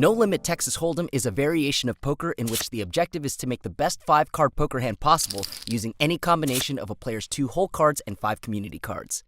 No Limit Texas Hold'em is a variation of poker in which the objective is to make the best 5-card poker hand possible using any combination of a player's 2 whole cards and 5 community cards.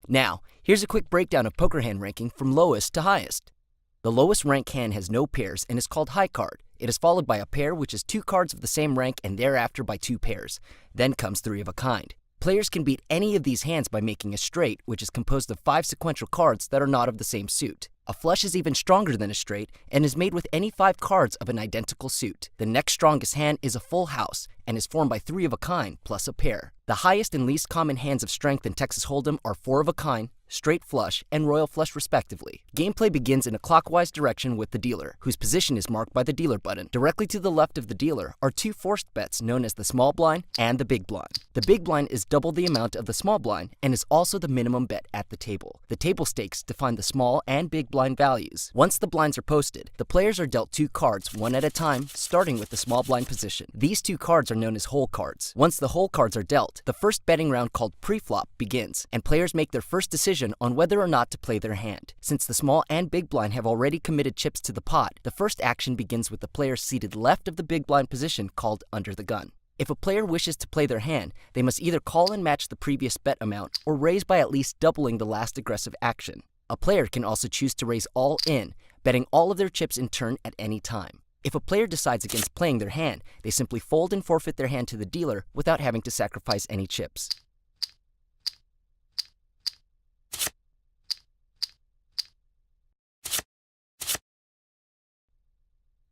Now, here's a quick breakdown of poker hand ranking from lowest to highest. The lowest rank hand has no pairs and is called high card. It is followed by a pair, which is 2 cards of the same rank, and thereafter by 2 pairs. Then comes 3 of a kind. Players can beat any of these hands by making a straight, which is composed of 5 sequential cards that are not of the same suit. A flush is even stronger than a straight and is made with any 5 cards of an identical suit. The next strongest hand is a full house and is formed by 3 of a kind plus a pair. The highest and least common hands of strength in Texas Hold'em are 4 of a kind, straight flush, and royal flush respectively. Gameplay begins in a clockwise direction with the dealer, whose position is marked by the dealer button. Directly to the left of the dealer are 2 forced bets known as the small blind and the big blind. The big blind is double the amount of the small blind and is also the minimum bet at the table. The table stakes define the small and big blind values. Once the blinds are posted, the players are dealt 2 cards one at a time, starting with the small blind position. These 2 cards are known as hole cards. Once the hole cards are dealt, the first betting round called pre-flop begins, and players make their first decision on whether or not to play their hand. Since the small and big blind have already committed chips to the pot, the first action begins with the player seated left of the big blind position called under the gun. If a player wishes to play their hand, they must either call and match the previous bet amount or raise by at least doubling the last aggressive action. A player can also choose to raise all in, betting all of their chips in turn at any time. If a player decides against playing their hand, they simply fold and forfeit their hand to the dealer without having to sacrifice any chips.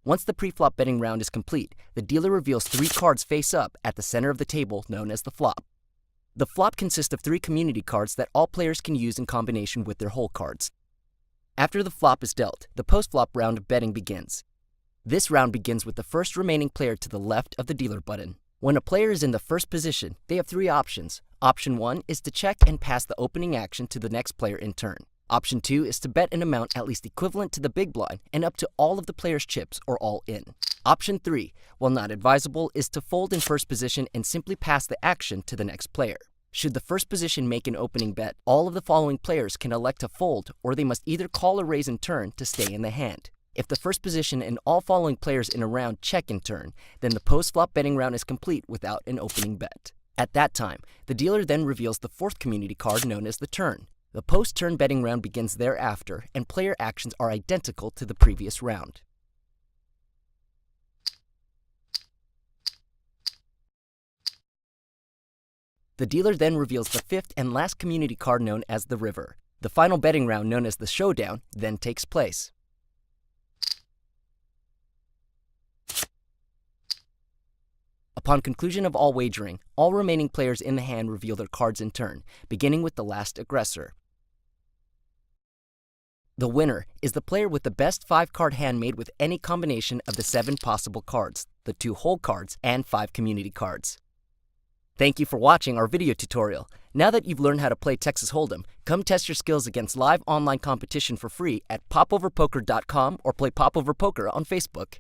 Once the pre-flop betting round is complete, the dealer reveals 3 cards face up at the center of the table known as the flop. The flop consists of 3 community cards that all players can use in combination with their hole cards. After the flop is dealt, the post-flop round of betting begins. This round begins with the first remaining player to the left of the dealer button. When a player is in the first position, they have 3 options. Option 1 is to check and pass the opening action to the next player in turn. Option 2 is to bet an amount at least equivalent to the big blind and up to all of the player's chips or all in. Option 3, while not advisable, is to fold in first position and simply pass the action to the next player. Should the first position make an opening bet, all of the following players can elect to fold, or they must either call or raise in turn to stay in the hand. If the first position and all following players in a round check in turn, then the post-flop betting round is complete without an opening bet. At that time, the dealer then reveals the 4th community card known as the turn. The post-turn betting round begins thereafter, and player actions are identical to the previous round. The dealer then reveals the 5th and last community card known as the river. The final betting round, known as the showdown, then takes place. Upon conclusion of all wagering, all remaining players in the hand reveal their cards in turn, beginning with the last aggressor. The winner is the player with the best 5-card hand made with any combination of the 7 possible cards, the 2 whole cards, and 5 community cards. Thank you for watching our video tutorial. Now that you've learned how to play Texas Hold'em, come test your skills against live online competition for free at popoverpoker.com or play Popover Poker on Facebook.